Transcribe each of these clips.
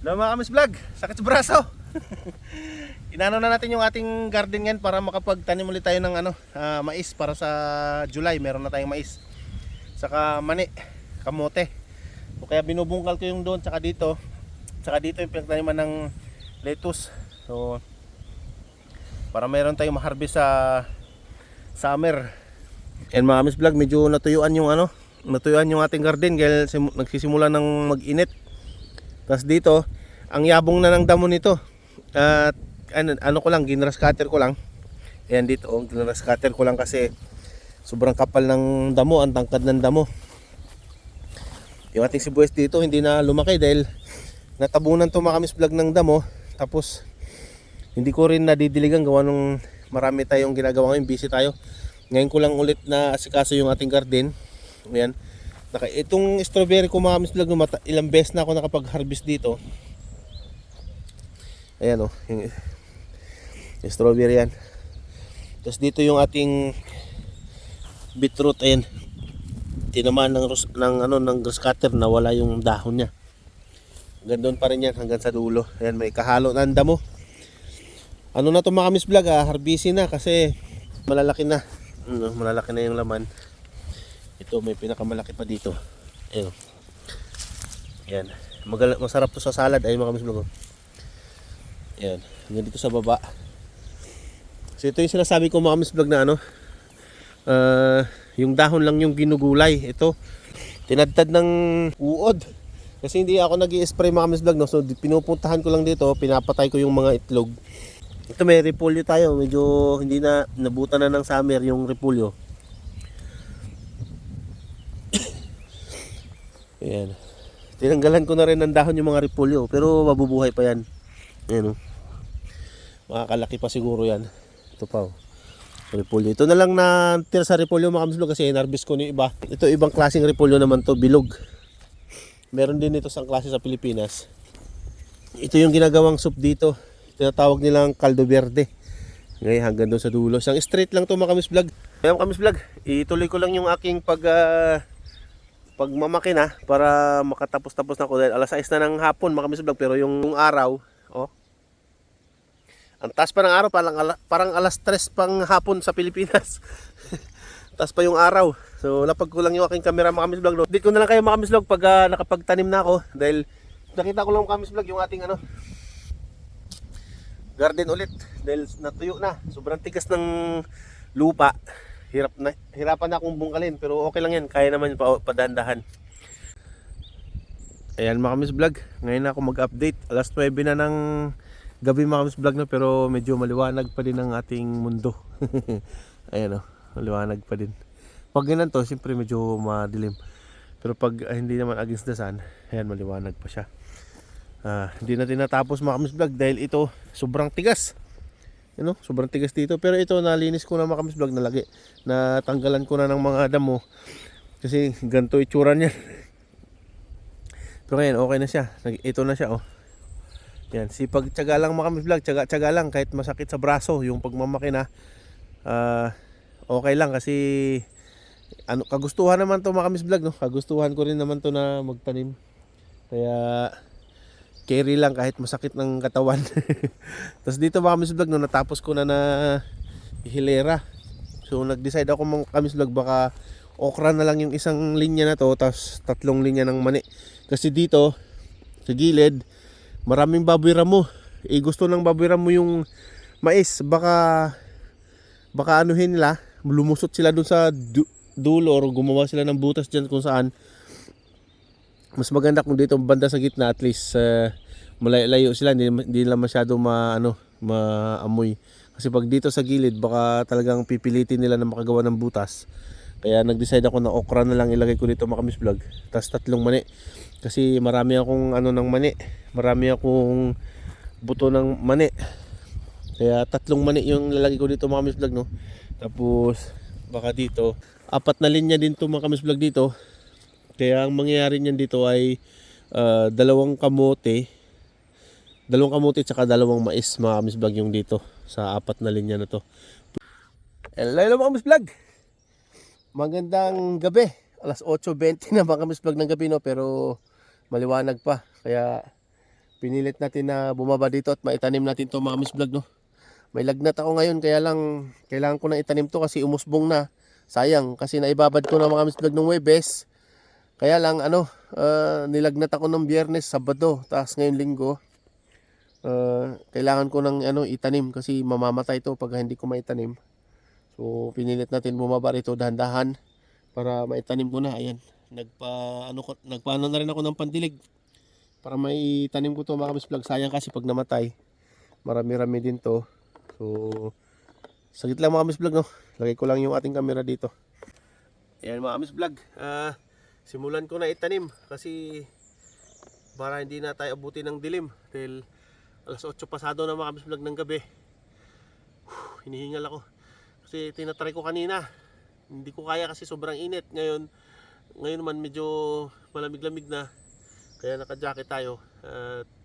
Hello mga kamis vlog, sakit sa braso. Inano na natin yung ating garden ngayon para makapagtanim ulit tayo ng mais para sa July. Meron na tayong mais. Saka mani, kamote. O kaya binubungkal ko yung doon saka dito. Saka dito yung pinagtaniman ng lettuce. So para meron tayong ma-harvest sa summer. And mga kamis vlog, medyo natuyuan yung natuyuan yung ating garden dahil nagsisimula ng mag-init. Tapos dito, ang yabong na ng damo nito. At ano ko lang, ginras cutter ko lang. Ayan dito, ginras cutter ko lang kasi sobrang kapal ng damo, ang tangkad ng damo. Yung ating sibuyas dito hindi na lumaki dahil natabunan to mga kamis vlog ng damo. Tapos hindi ko rin nadidiligan gawa nung marami tayong ginagawa ngayon, busy tayo. Ngayon ko lang ulit na asikaso yung ating garden. Ayan. Itong strawberry ko mga kamis vlog, ilang beses na ako nakapag-harvest dito. Ayan yung strawberry yan. Tapos dito yung ating beetroot, ayan. Tinamaan ng grass cutter, nawala yung dahon niya. Hanggang doon pa rin yan, hanggang sa dulo. Ayan, may kahalo na ang damo. Ano na to mga kamis vlog, harvestin na kasi malalaki na. Malalaki na yung laman. Ito may pinakamalaki pa dito. Ayun. Yan. Masarap to sa salad ay mga kamis vlog. Yan. Hanggang dito sa baba. So ito yung sinasabi ko mga kamis vlog na yung dahon lang yung ginugulay. Ito tinadtad ng uod. Kasi hindi ako nag-i-spray mga kamis vlog, no? So pinupuntahan ko lang dito, pinapatay ko yung mga itlog. Ito may repolyo tayo. Medyo hindi na nabutan na ng summer yung repolyo. Ayan. Tinanggalan ko na rin ng dahon yung mga repolyo, pero mabubuhay pa yan. Ayan, makakalaki pa siguro yan. Ito pa repolyo. Ito na lang na tira sa repolyo mga kamis vlog kasi inarbis ko yung iba. Ito ibang klaseng repolyo naman to, bilog. Meron din ito sa klase sa Pilipinas. Ito yung ginagawang soup dito. Tinatawag nilang caldo verde. Ngayon hanggang doon sa dulo. Isang straight lang to mga kamis vlog. Kaya mga kamis vlog, ituloy ko lang yung aking pagmamakina para makatapos-tapos na ako dahil alas 6 na ng hapon mga kamis vlog, pero yung araw, ang taas pa ng araw, parang alas 3 pang hapon sa Pilipinas. Taas pa yung araw. So lapag ko lang yung aking camera mga kamis vlog. Dito ko na lang kayo mga kamis vlog pag nakapagtanim na ako dahil nakita ko lang mga kamis vlog yung ating garden ulit dahil natuyo na. Sobrang tigas ng lupa. Hirapan na akong bungkalin pero okay lang yan, kaya naman padandahan. Ayan mga kamis vlog, ngayon ako mag-update. Alas 9 na ng gabi mga kamis vlog, no? Pero medyo maliwanag pa din ang ating mundo. Ayan maliwanag pa din. Pag ganun to, siyempre medyo madilim. Pero pag hindi naman against the sun, ayan maliwanag pa siya. Hindi na tinatapos mga kamis vlog dahil ito sobrang tigas. Sobrang tigas dito, pero ito nalinis ko na mga kamis vlog, natanggalan ko na ng mga damo kasi ganito itsura niya. Pero ngayon okay na siya, ito na siya yan, sipag tiyaga lang mga kamis vlog, tiyaga lang kahit masakit sa braso yung pagmamakina. Okay lang kasi kagustuhan naman to mga kamis vlog, no? Kagustuhan ko rin naman to na magtanim, kaya carry lang kahit masakit ng katawan. Tapos dito mga kamis vlog, natapos ko na hilera. So nag-decide ako mga kamis vlog, baka okra na lang yung isang linya na to, tapos 3 linya ng mani. Kasi dito sa gilid maraming baboy ramo. Gusto ng baboy ramo yung mais. Baka anuhin nila, lumusot sila dun sa dulo or gumawa sila ng butas dyan kung saan. Mas maganda kung dito banda sa gitna, at least malayo sila, hindi nila masyado maamoy. Kasi pag dito sa gilid baka talagang pipilitin nila na makagawa ng butas. Kaya nag-decide ako na okra na lang ilagay ko dito mga kamis vlog. Tapos 3 mani. Kasi marami akong ng mani. Marami akong buto ng mani. Kaya 3 mani yung lalagay ko dito mga kamis vlog, no. Tapos baka dito 4 na linya din to mga kamis vlog dito. Kaya ang mangyayari niyan dito ay 2 kamote at saka 2 mais mga kamis vlog yung dito sa 4 na linya na to. Hello mga kamis vlog, magandang gabi. Alas 8:20 na mga kamis vlog ng gabi, no? Pero maliwanag pa, kaya pinilit natin na bumaba dito at maitanim natin to mga Miss Vlog, no. May lagnat ako ngayon, kaya lang kailangan ko na itanim to kasi umusbong na. Sayang kasi naibabad ko na mga Miss Vlog nung Webes. Kaya lang nilagnat ako ng Biyernes, Sabado, taas ngayon Linggo. Kailangan ko ng itanim kasi mamamatay to pag hindi ko maitanim. So pinilit natin bumaba rito dahan-dahan para maitanim ko na. Ayan, nagpaano na rin ako ng pandilig para maitanim ko to mga Miss Vlog. Sayang kasi pag namatay, marami-rami din to. So saglit lang mga Miss Vlog, no. Lagay ko lang yung ating camera dito. Ayan mga Miss Vlog, simulan ko na itanim kasi para hindi na tayo abutin ng dilim dahil alas 8 pasado na mga Miss Vlog ng gabi. Hinihingal ako kasi tinatry ko kanina, hindi ko kaya kasi sobrang init. Ngayon naman medyo malamig-lamig na, kaya naka-jacket tayo.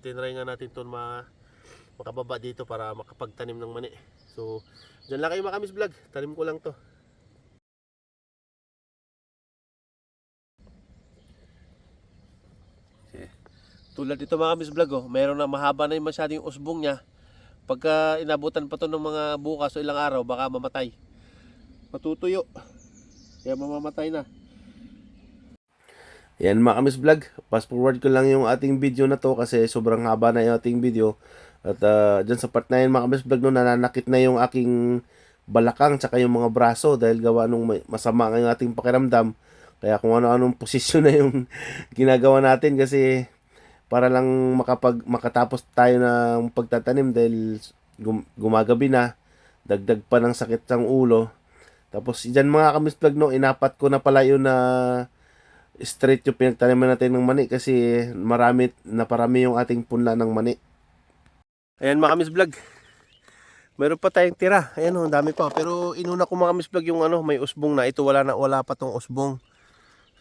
Tinry nga natin ito makababa dito para makapagtanim ng mani. So dyan lang kayo mga Miss Vlog, tanim ko lang to. Tulad dito mga Miss Vlog, mayroon na mahaba na yung masyadong usbong niya. Pagka inabutan pa to ng mga bukas o ilang araw, baka mamatay, matutuyo, kaya mamamatay na. Yan mga Miss Vlog, fast forward ko lang yung ating video na to kasi sobrang haba na yung ating video. At dyan sa part na yun mga Miss Vlog, no, nananakit na yung aking balakang tsaka yung mga braso dahil gawa nung masama ng ating pakiramdam. Kaya kung ano-anong posisyon na yung ginagawa natin kasi para lang makatapos tayo ng pagtatanim dahil gumagabi na, dagdag pa ng sakit ng ulo. Tapos dyan mga Miss Vlog, no, inapat ko na pala yun na straight yung pinagtaniman natin ng mani kasi naparami yung ating punla ng mani. Ayan mga Miss Vlog, meron pa tayong tira. Ayan ang dami pa, pero inuna ko mga Miss Vlog yung may usbong na. Ito wala pa tong usbong.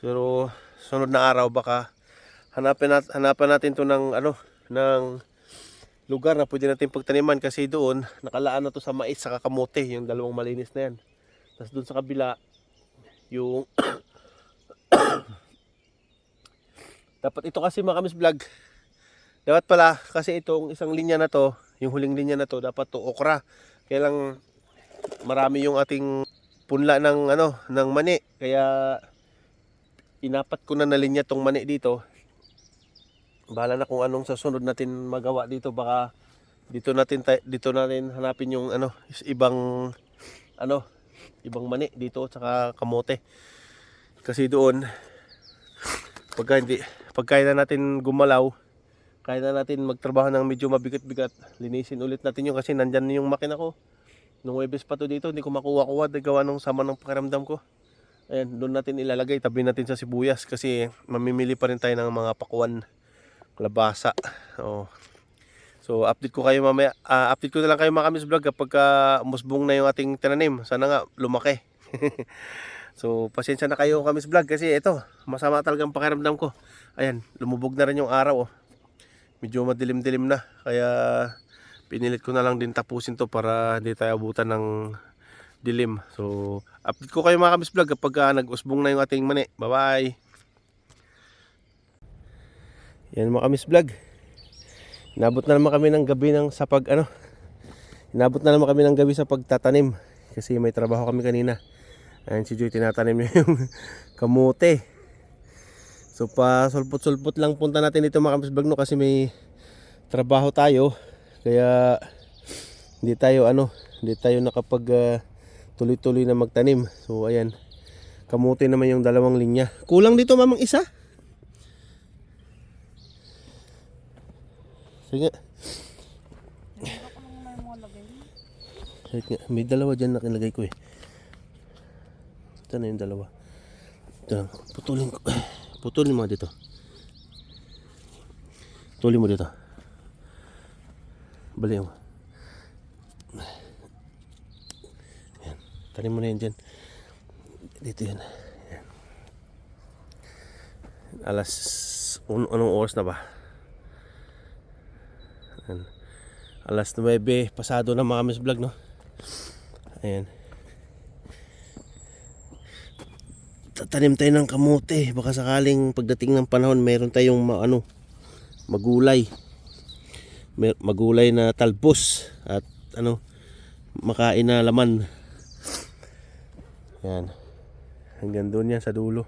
Pero sunod na araw baka hanapan natin to ng lugar na pwede natin pagtaniman kasi doon nakalaan na to sa mais sa kamote, yung dalawang malinis na yan. Tapos doon sa kabila yung dapat ito kasi mga Miss Vlog, dapat pala kasi itong isang linya na to, yung huling linya na to, dapat to okra. Kaya lang marami yung ating punla ng mani, kaya inapat ko na linya tong mani dito. Bahala na kung anong sasunod natin magawa dito. Baka dito natin hanapin yung ibang mani dito tsaka kamote. Kasi doon pagka na natin gumalaw, kaya na natin magtrabaho ng medyo mabigat-bigat, linisin ulit natin yung kasi nandyan yung makina ko. Nung Webes pa to dito, hindi ko makuha-kuha dahil gawa ng sama ng pakiramdam ko. Ayan, doon natin ilalagay, tabi natin sa sibuyas kasi mamimili pa rin tayo ng mga pakuan, kalabasa. So update ko kayo mamaya. Update ko na lang kayo mga Miss Vlog kapag musbong na yung ating tinanim. Sana nga lumaki. So pasensya na kayo Miss Vlog kasi ito, masama talagang pakiramdam ko. Ayan, lumubog na rin yung araw. Medyo madilim-dilim na, kaya pinilit ko na lang din tapusin to para hindi tayo abutan ng dilim. So update ko kayo mga Miss Vlog kapag nag-usbong na yung ating mani. Bye bye. Yan mga Miss Vlog, inabot na naman kami ng gabi sa pagtatanim kasi may trabaho kami kanina. Ayan si Joy, tinatanim niya yung kamote. So pa sulpot-sulpot lang punta natin dito mga Miss Vlog, no, kasi may trabaho tayo. Kaya hindi tayo nakapag tuloy-tuloy na magtanim. So ayan, kamote naman yung dalawang linya. Kulang dito mamang isa. Sige nga. May dalawa dyan nakilagay ko eh. Ito na yung dalawa. Ito, putulin mo dito. Putulin mo dito. Bali mo. Yan. Tanim mo na yan dyan. Dito yan. Yan. Anong oras na ba? Yan. Alas 9 pasado na mga Miss Vlog, no? Ayan. Tatanim tayo ng kamote. Baka sakaling pagdating ng panahon mayroon tayong magulay. magulay na talbos at ano, makain na laman. Yan. Hanggang doon yan sa dulo.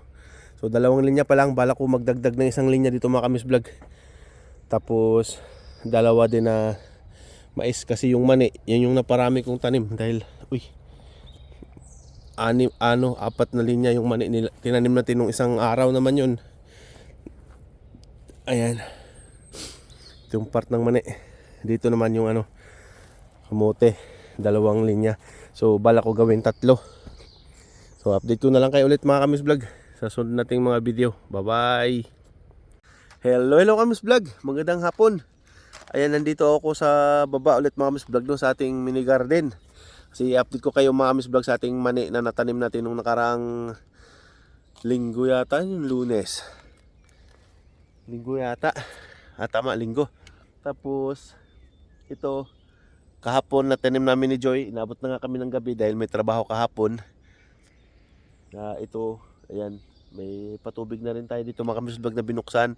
So dalawang linya pa lang, bala ko magdagdag ng isang linya dito mga kamis vlog. Tapos dalawa din na mais kasi yung mani, yan yung naparami kong tanim dahil apat na linya yung mani nila. Tinanim natin nung isang araw naman yun. Ayan. Ito yung part ng mani. Dito naman yung kamote, dalawang linya. So bala ko gawin 3. So update ko na lang kayo ulit mga kamis vlog sa sunod nating mga video. Bye bye. Hello kamis vlog, magandang hapon. Ayan, nandito ako sa baba ulit mga kamis vlog sa ating mini garden. Kasi update ko kayo mga kamis vlog sa ating mani na natanim natin nung nakaraang linggo yata, yung Lunes. Linggo yata. Tama, linggo. Tapos ito kahapon na tanim namin ni Joy. Inabot na nga kami ng gabi dahil may trabaho kahapon. Ito, ayan, may patubig na rin tayo dito mga kamis vlog na binuksan.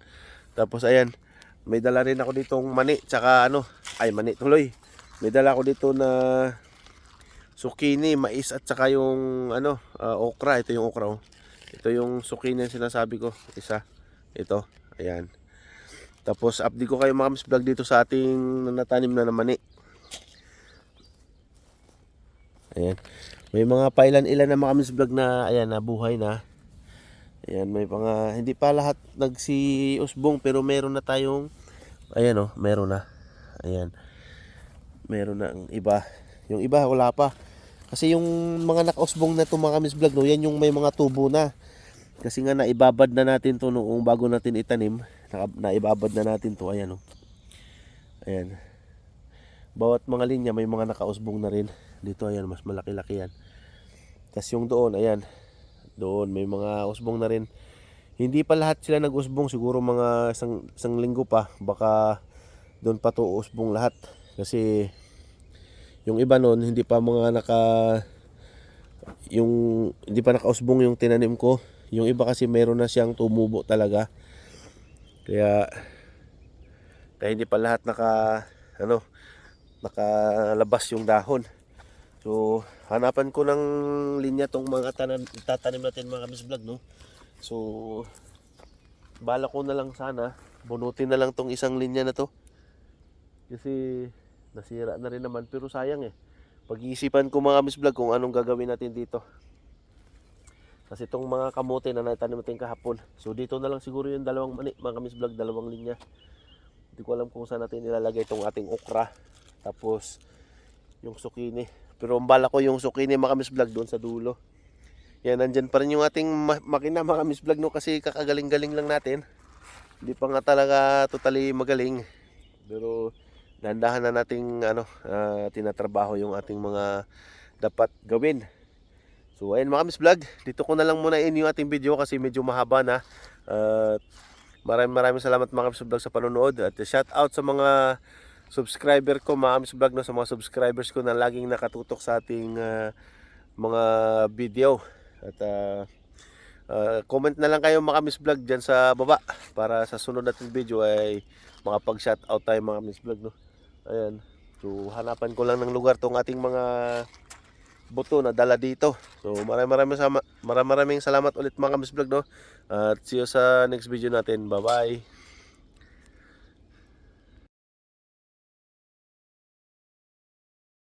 Tapos ayan, may dala rin ako ditong mani, tsaka mani tuloy. May dala ako dito na zucchini, mais at tsaka yung okra. Ito yung okra. Ito yung zucchini na sinasabi ko, isa. Ito, ayan. Tapos update ko kayo mga kamis vlog dito sa ating natanim na mani. Ayan. May mga pailan-ilan na mga kamis vlog na ayan, nabuhay na. Ayan, may mga hindi pa lahat nagsiusbong pero meron na tayong meron na. Ayan. Meron na ang iba. Yung iba wala pa. Kasi yung mga nakausbong na to mga kamis vlog yan yung may mga tubo na. Kasi nga naibabad na natin to noong bago natin itanim. Naibabad na natin to, ayan Ayan. Bawat mga linya may mga nakausbong na rin. Dito ayan, mas malaki-laki yan. Tapos yung doon, ayan. Doon may mga usbong na rin. Hindi pa lahat sila nag-usbong, siguro mga isang linggo pa. Baka doon pa to usbong lahat. Kasi yung iba noon hindi pa hindi pa nakausbong yung tinanim ko. Yung iba kasi meron na siyang tumubo talaga. Kaya hindi pa lahat nakalabas yung dahon. So hanapan ko ng linya tong mga tatanim natin mga kamis vlog So bala ko na lang sana bunutin na lang tong isang linya na to. Kasi nasira na rin naman pero sayang Pag-iisipan ko mga kamis vlog kung anong gagawin natin dito. Kasi itong mga kamote na natanim natin kahapon. So dito na lang siguro yung dalawang mani mga kamis vlog, dalawang linya. Hindi ko alam kung saan natin ilalagay itong ating okra. Tapos yung zucchini. Pero ang bala ko yung zucchini mga kamis vlog doon sa dulo. Yan, nandyan pa rin yung ating makina mga kamis vlog kasi kakagaling-galing lang natin. Hindi pa nga talaga totally magaling. Pero dahan-dahan na nating tinatrabaho yung ating mga dapat gawin. So ayun mga kamis vlog, dito ko na lang muna yung ating video kasi medyo mahaba na. Maraming salamat mga kamis vlog sa panonood. At shout out sa mga subscriber ko mga kamis vlog sa mga subscribers ko na laging nakatutok sa ating mga video. At comment na lang kayo mga kamis vlog dyan sa baba para sa sunod nating video ay makapag shout out tayo mga kamis vlog Ayan. So hanapan ko lang ng lugar tong ating mga buto na dala dito. So maraming salamat ulit mga kamis vlog At see you sa next video natin. Bye bye.